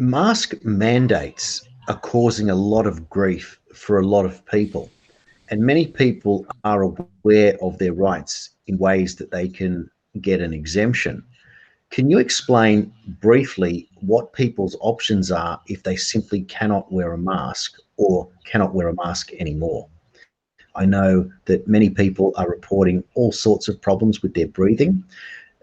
Mask mandates are causing a lot of grief for a lot of people, and many people are aware of their rights in ways that they can get an exemption. Can you explain briefly what people's options are if they simply cannot wear a mask or cannot wear a mask anymore? I know that many people are reporting all sorts of problems with their breathing,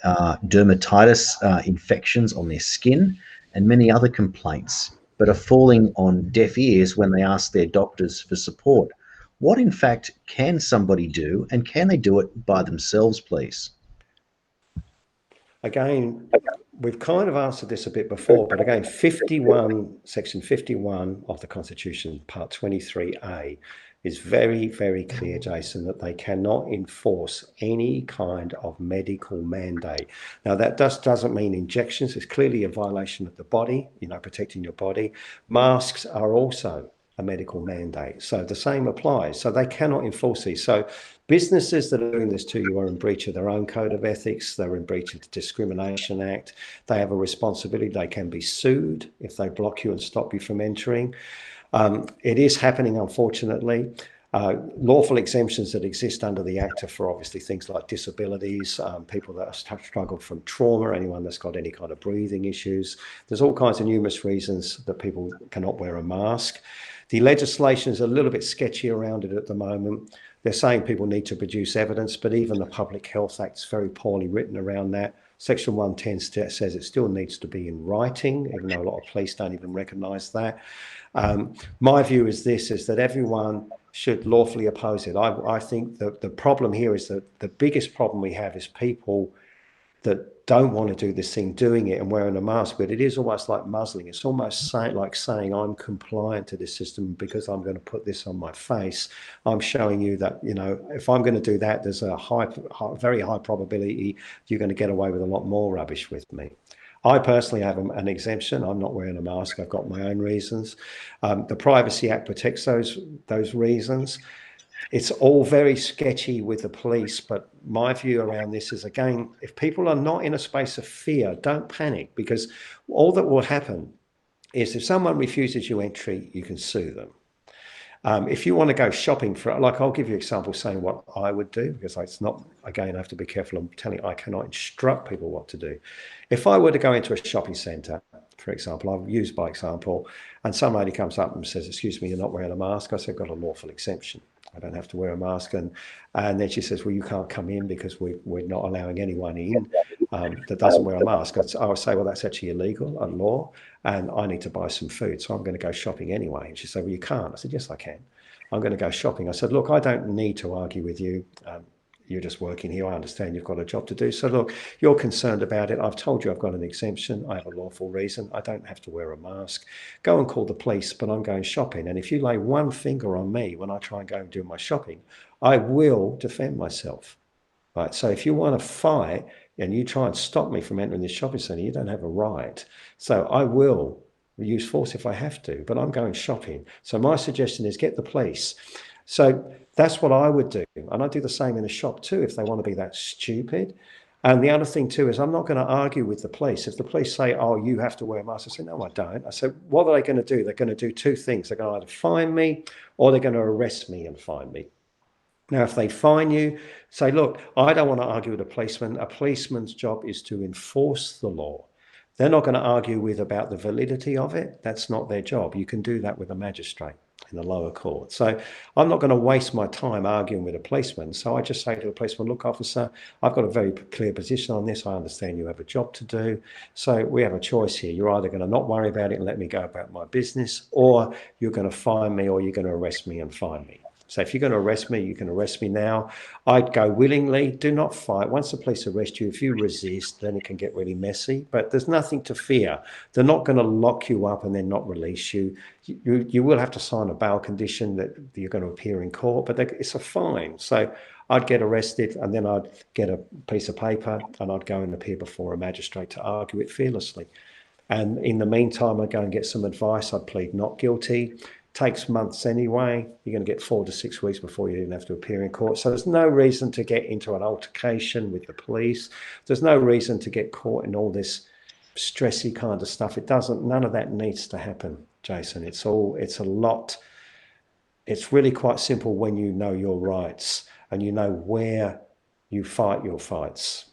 dermatitis infections on their skin, and many other complaints, but are falling on deaf ears when they ask their doctors for support. What, in fact, can somebody do, and can they do it by themselves, please? Again, we've kind of answered this a bit before, but again, Section 51 of the Constitution, Part 23A, is very, very clear, Jason, that they cannot enforce any kind of medical mandate. Now, that doesn't mean injections. It's clearly a violation of the body, protecting your body. Masks are also a medical mandate. So the same applies. So they cannot enforce these. So businesses that are doing this to you are in breach of their own code of ethics. They're in breach of the Discrimination Act. They have a responsibility. They can be sued if they block you and stop you from entering. It is happening, unfortunately. Lawful exemptions that exist under the Act are for obviously things like disabilities, people that have struggled from trauma, anyone that's got any kind of breathing issues. There's all kinds of numerous reasons that people cannot wear a mask. The legislation is a little bit sketchy around it at the moment. They're saying people need to produce evidence, but even the Public Health Act is very poorly written around that. Section 110 says it still needs to be in writing, even though a lot of police don't even recognise that. My view is that everyone should lawfully oppose it. I think that the problem here is that the biggest problem we have is people that don't want to do this thing doing it and wearing a mask, but it is almost like muzzling. It's almost like saying I'm compliant to this system because I'm going to put this on my face. I'm showing you that, if I'm going to do that, there's a very high probability you're going to get away with a lot more rubbish with me. I personally have an exemption. I'm not wearing a mask. I've got my own reasons. The Privacy Act protects those reasons. It's all very sketchy with the police, but my view around this is, again, if people are not in a space of fear, don't panic, because all that will happen is if someone refuses you entry, you can sue them. If you want to go shopping I'll give you an example saying what I would do, because it's not, again, I have to be careful. I'm telling you, I cannot instruct people what to do. If I were to go into a shopping centre, for example, I've used by example, and some lady comes up and says, excuse me, you're not wearing a mask. I said, I've got a lawful exemption. I don't have to wear a mask. And then she says, well, you can't come in because we're not allowing anyone in that doesn't wear a mask. I would say, well, that's actually illegal under law, and I need to buy some food, so I'm going to go shopping anyway. And she said, well, you can't. I said, yes, I can. I'm going to go shopping. I said, look, I don't need to argue with you. You're just working here. I understand you've got a job to do. So look, you're concerned about it. I've told you I've got an exemption. I have a lawful reason. I don't have to wear a mask. Go and call the police, but I'm going shopping. And if you lay one finger on me when I try and go and do my shopping, I will defend myself. Right. So if you want to fight and you try and stop me from entering this shopping centre, you don't have a right. So I will use force if I have to, but I'm going shopping. So my suggestion is get the police. So that's what I would do. And I do the same in a shop too, if they want to be that stupid. And the other thing too is I'm not going to argue with the police. If the police say, oh, you have to wear a mask, I say, no, I don't. I say, what are they going to do? They're going to do two things. They're going to either fine me or they're going to arrest me and fine me. Now, if they fine you, say, look, I don't want to argue with a policeman. A policeman's job is to enforce the law. They're not going to argue about the validity of it. That's not their job. You can do that with a magistrate in the lower court. So I'm not going to waste my time arguing with a policeman. So I just say to a policeman, look, officer, I've got a very clear position on this. I understand you have a job to do. So we have a choice here. You're either going to not worry about it and let me go about my business, or you're going to fine me, or you're going to arrest me and fine me. So if you're going to arrest me, you can arrest me now. I'd go willingly. Do not fight. Once the police arrest you, if you resist, then it can get really messy. But there's nothing to fear. They're not going to lock you up and then not release you. You will have to sign a bail condition that you're going to appear in court, but it's a fine. So I'd get arrested and then I'd get a piece of paper and I'd go and appear before a magistrate to argue it fearlessly. And in the meantime, I'd go and get some advice. I'd plead not guilty. Takes months anyway. You're going to get 4 to 6 weeks before you even have to appear in court. So there's no reason to get into an altercation with the police. There's no reason to get caught in all this stressy kind of stuff. None of that needs to happen, Jason. It's really quite simple when you know your rights and you know where you fight your fights.